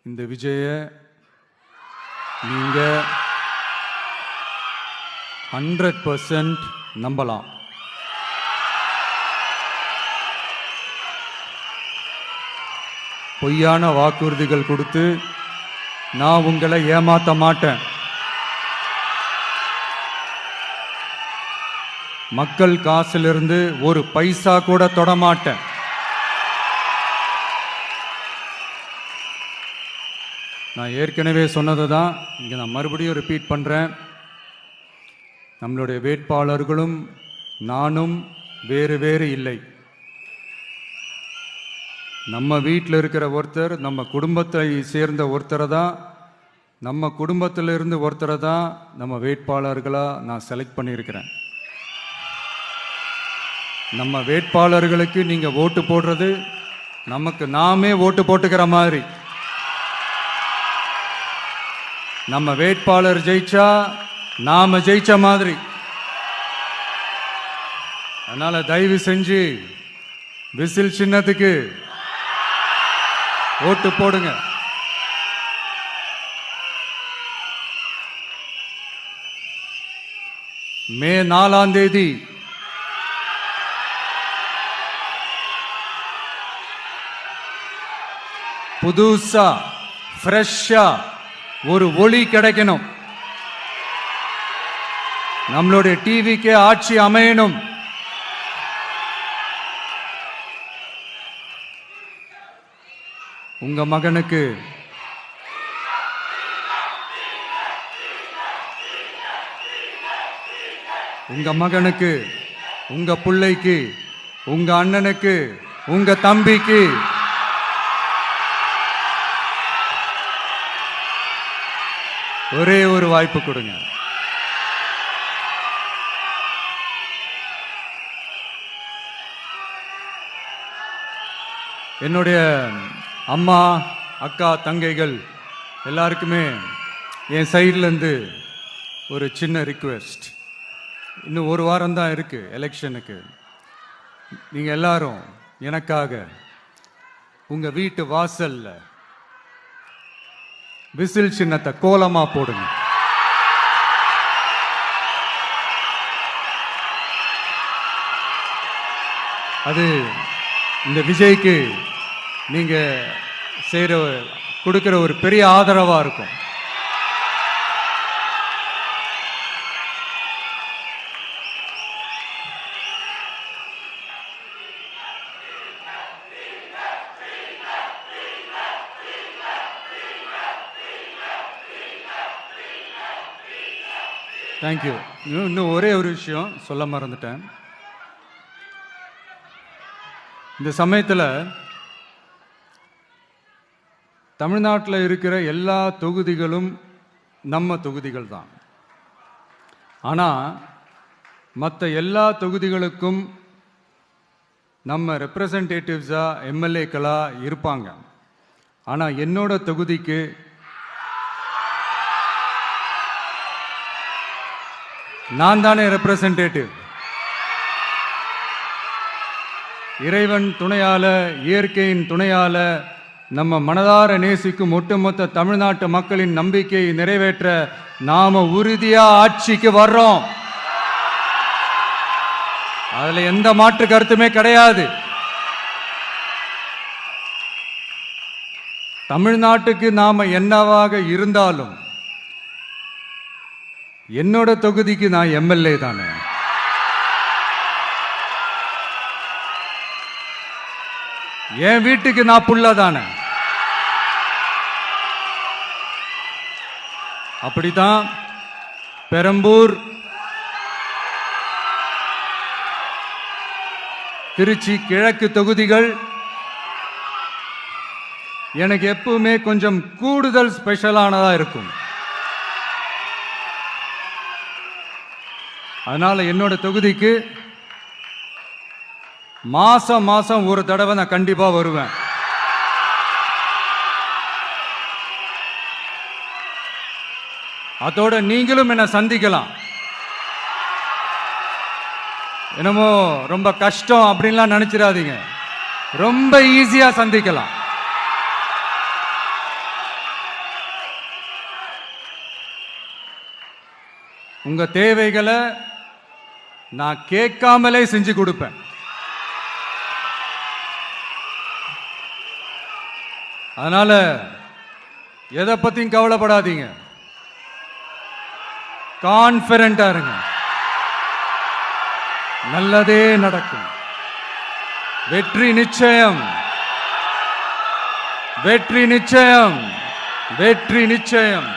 இந்த விஜய நீங்க 100% நம்பலாம். பொய்யான வாக்குறுதிகள் கொடுத்து நான் உங்களை ஏமாத்த மாட்டேன். மக்கள் காசிலிருந்து ஒரு பைசா கூட தொடமாட்டேன். நான் ஏற்கனவே சொன்னது தான் இங்கே நான் மறுபடியும் ரிப்பீட் பண்ணுறேன். நம்மளுடைய வேட்பாளர்களும் நானும் வேறு வேறு இல்லை. நம்ம வீட்டில் இருக்கிற ஒருத்தர் நம்ம குடும்பத்தை சேர்ந்த ஒருத்தரை தான், நம்ம குடும்பத்திலிருந்து ஒருத்தரை தான் நம்ம வேட்பாளர்களாக நான் செலக்ட் பண்ணியிருக்கிறேன். நம்ம வேட்பாளர்களுக்கு நீங்கள் ஓட்டு போடுறது நமக்கு நாமே ஓட்டு போட்டுக்கிற மாதிரி. நம்ம வேட்பாளர் ஜெயிச்சா நாம ஜெயிச்ச மாதிரி. அதனால தயவு செஞ்சு விசில் சின்னத்துக்கு ஓட்டு போடுங்க. மே 4ஆம் தேதி புதுசா ஃப்ரெஷ்ஷா ஒரு ஒளி கிடைக்கணும். நம்மளுடைய டிவிக்கு ஆட்சி அமையணும். உங்க மகனுக்கு உங்க பிள்ளைக்கு உங்க அண்ணனுக்கு உங்க தம்பிக்கு ஒரே ஒரு வாய்ப்பு கொடுங்க. என்னுடைய அம்மா அக்கா தங்கைகள் எல்லாருக்குமே என் சைட்லேருந்து ஒரு சின்ன ரிக்வெஸ்ட். இன்னும் ஒரு வாரம் தான் இருக்கு எலெக்ஷனுக்கு. நீங்கள் எல்லாரும் எனக்காக உங்க வீட்டு வாசல்ல விசில் சின்னத்தை கோலமா போடுங்க. அது இந்த விஜய்க்கு நீங்க கொடுக்கிற ஒரு பெரிய ஆதரவா இருக்கும். தேங்க்யூ. இன்னும் ஒரே ஒரு விஷயம் சொல்ல மறந்துட்டேன். இந்த சமயத்தில் தமிழ்நாட்டில் இருக்கிற எல்லா தொகுதிகளும் நம்ம தொகுதிகள் தான். ஆனால் மற்ற எல்லா தொகுதிகளுக்கும் நம்ம ரெப்ரசன்டேட்டிவ்ஸாக எம்எல்ஏக்களாக இருப்பாங்க. ஆனால் என்னோட தொகுதிக்கு நான் தானே ரெப்ரசன்டேட்டிவ். இறைவன் துணையால, இயற்கையின் துணையால, நம்ம மனதார நேசிக்கும் ஒட்டுமொத்த தமிழ்நாட்டு மக்களின் நம்பிக்கையை நிறைவேற்ற நாம உறுதியா ஆட்சிக்கு வர்றோம். அதுல எந்த மாற்று கருத்துமே கிடையாது. தமிழ்நாட்டுக்கு நாம என்னவாக இருந்தாலும் என்னோட தொகுதிக்கு நான் எம்எல்ஏ தானே. என் வீட்டுக்கு நான் புள்ள தானே. அப்படித்தான் பெரம்பூர், திருச்சி கிழக்கு தொகுதிகள் எனக்கு எப்பவுமே கொஞ்சம் கூடுதல் ஸ்பெஷலானதா இருக்கும். அதனால என்னோட தொகுதிக்கு மாசம் மாசம் ஒரு தடவை நான் கண்டிப்பா வருவேன். அதோட நீங்களும் என்ன சந்திக்கலாம். என்னமோ ரொம்ப கஷ்டம் அப்படின்லாம் நினைச்சிடாதீங்க. ரொம்ப ஈஸியா சந்திக்கலாம். உங்க தேவைகளை நான் கேட்காமலே செஞ்சு கொடுப்பேன். அதனால எதை பத்தியும் கவலைப்படாதீங்க, கான்பிடண்டா இருங்க, நல்லதே நடக்கும். வெற்றி நிச்சயம், வெற்றி நிச்சயம், வெற்றி நிச்சயம்.